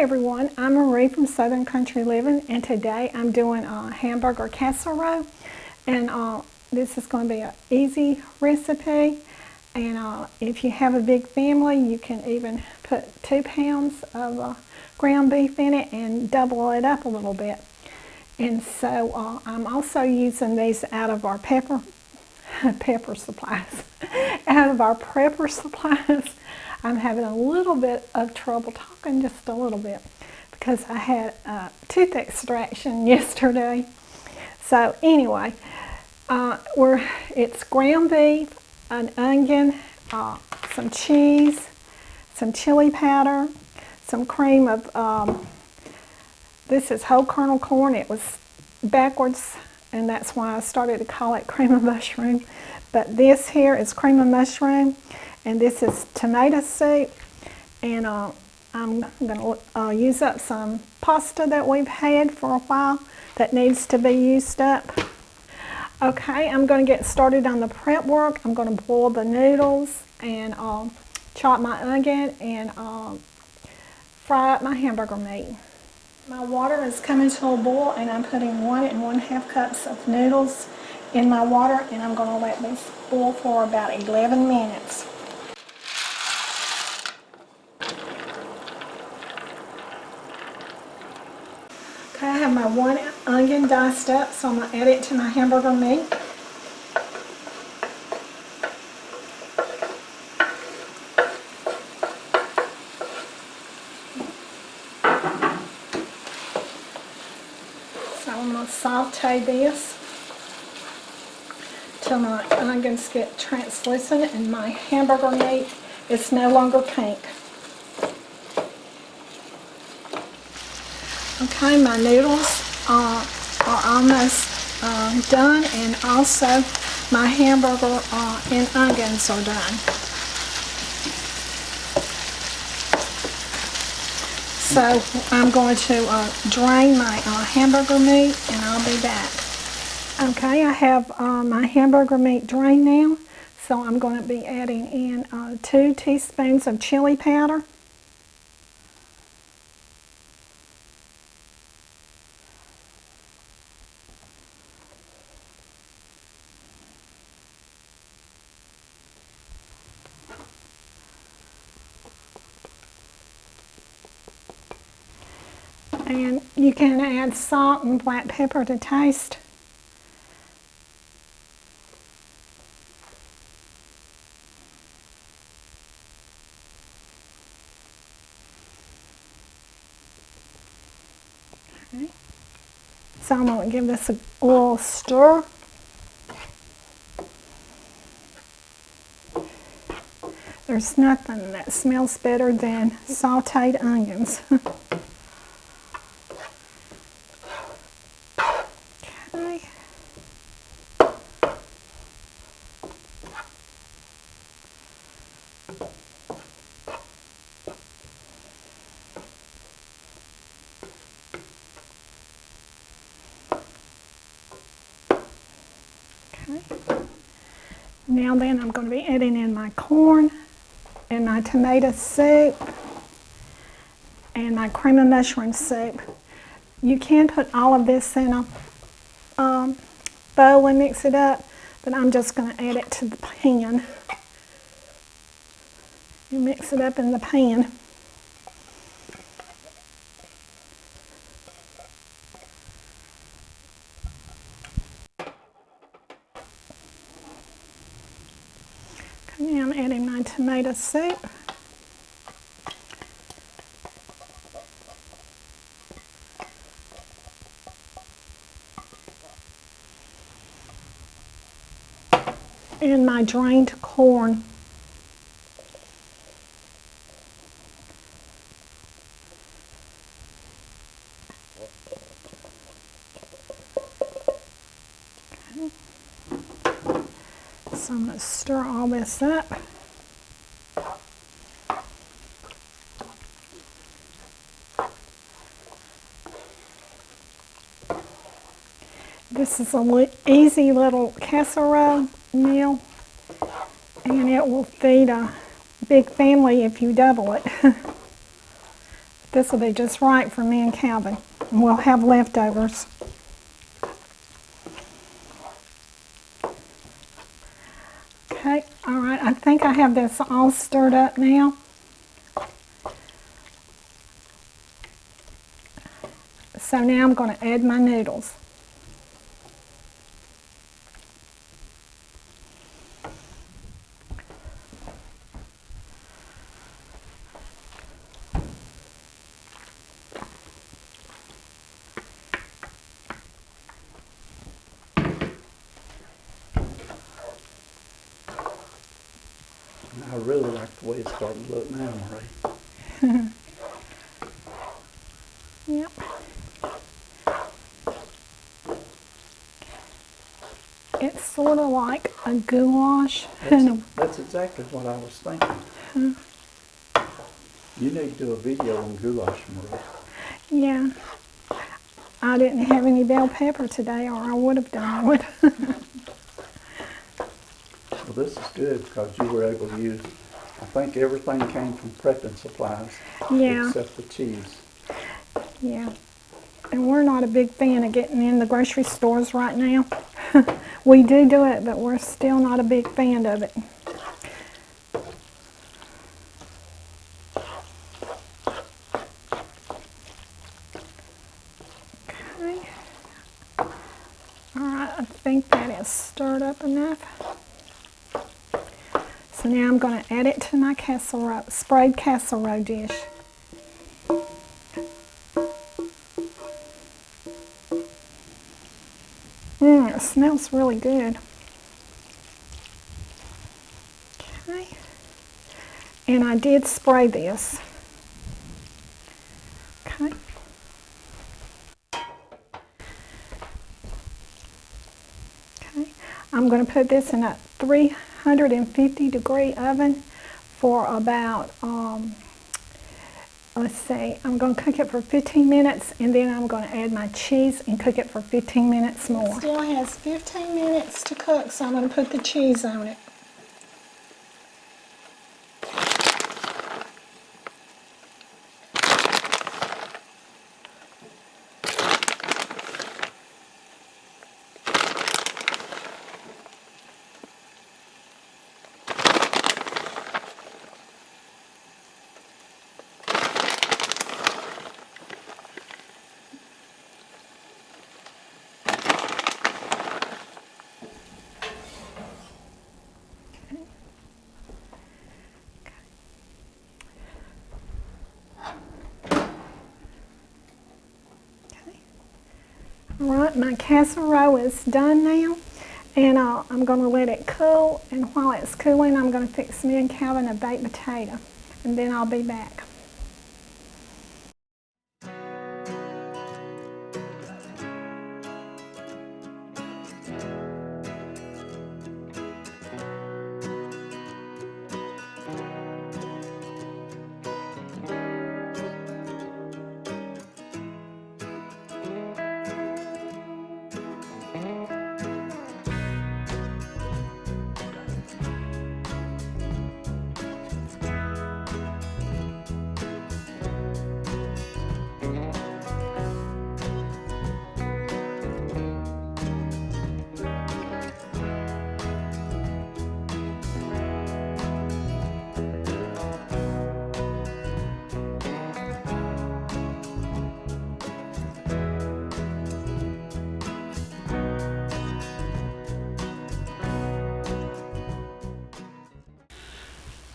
everyone, I'm Marie from Southern Country Living, and today I'm doing a hamburger casserole, and this is going to be an easy recipe. And if you have a big family, you can even put 2 pounds of ground beef in it and double it up a little bit. And so I'm also using these out of our pepper supplies. Out of our prepper supplies. I'm having a little bit of trouble talking, just a little bit, because I had a tooth extraction yesterday. So anyway, it's ground beef, an onion, some cheese, some chili powder, some cream of, this is whole kernel corn. It was backwards, and that's why I started to call it cream of mushroom. But this here is cream of mushroom, and this is tomato soup, and I'm going to use up some pasta that we've had for a while that needs to be used up. Okay, I'm going to get started on the prep work. I'm going to boil the noodles and chop my onion and fry up my hamburger meat. My water is coming to a boil, and I'm putting 1 1/2 cups of noodles in my water, and I'm going to let this boil for about 11 minutes. Okay, I have my 1 onion diced up, so I'm going to add it to my hamburger meat. So I'm going to saute this till my onions get translucent and my hamburger meat is no longer pink. Okay, my noodles are almost done, and also my hamburger and onions are done. So I'm going to drain my hamburger meat, and I'll be back. Okay, I have my hamburger meat drained now, so I'm going to be adding in 2 teaspoons of chili powder. And you can add salt and black pepper to taste. Okay. So I'm going to give this a little stir. There's nothing that smells better than sauteed onions. Now then, I'm going to be adding in my corn and my tomato soup and my cream of mushroom soup. You can put all of this in a bowl and mix it up, but I'm just going to add it to the pan. You mix it up in the pan. Now I'm adding my tomato soup. And my drained corn. Okay. So I'm going to stir all this up. This is an easy little casserole meal, and it will feed a big family if you double it. This will be just right for me and Calvin. And we'll have leftovers. Okay, all right, I think I have this all stirred up now. So now I'm going to add my noodles. I really like the way it's starting to look now, Marie. Yep. It's sort of like a goulash. That's exactly what I was thinking. You need to do a video on goulash, Marie. Yeah. I didn't have any bell pepper today, or I would have done it. Well, this is good because you were able to use, I think everything came from prepping supplies. Yeah. Except the cheese. Yeah. And we're not a big fan of getting in the grocery stores right now. We do it, but we're still not a big fan of it. Okay. All right, I think that is stirred up enough. So now I'm going to add it to my casserole, sprayed casserole dish. It smells really good. Okay. And I did spray this. Okay. Okay. I'm going to put this in a 350-degree oven for about, let's see, I'm going to cook it for 15 minutes, and then I'm going to add my cheese and cook it for 15 minutes more. It still has 15 minutes to cook, so I'm going to put the cheese on it. All right, my casserole is done now, and I'm going to let it cool, and while it's cooling, I'm going to fix me and Calvin a baked potato, and then I'll be back.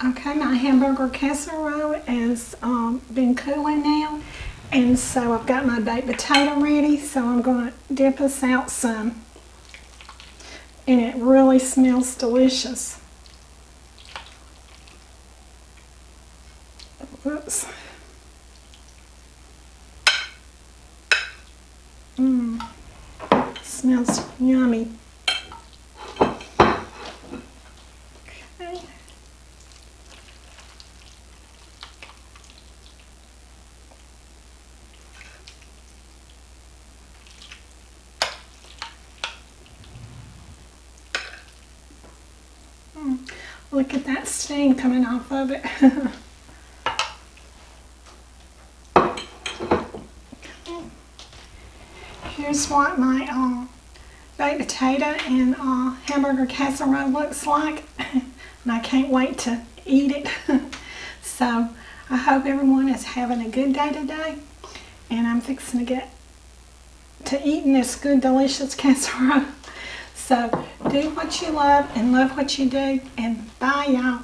Okay, my hamburger casserole has been cooling now, and so I've got my baked potato ready, so I'm going to dip us out some, and it really smells delicious. Whoops. Smells yummy. Okay. Look at that steam coming off of it. is what my baked potato and hamburger casserole looks like. And I can't wait to eat it. So I hope everyone is having a good day today. And I'm fixing to get to eating this good, delicious casserole. So do what you love and love what you do. And bye, y'all.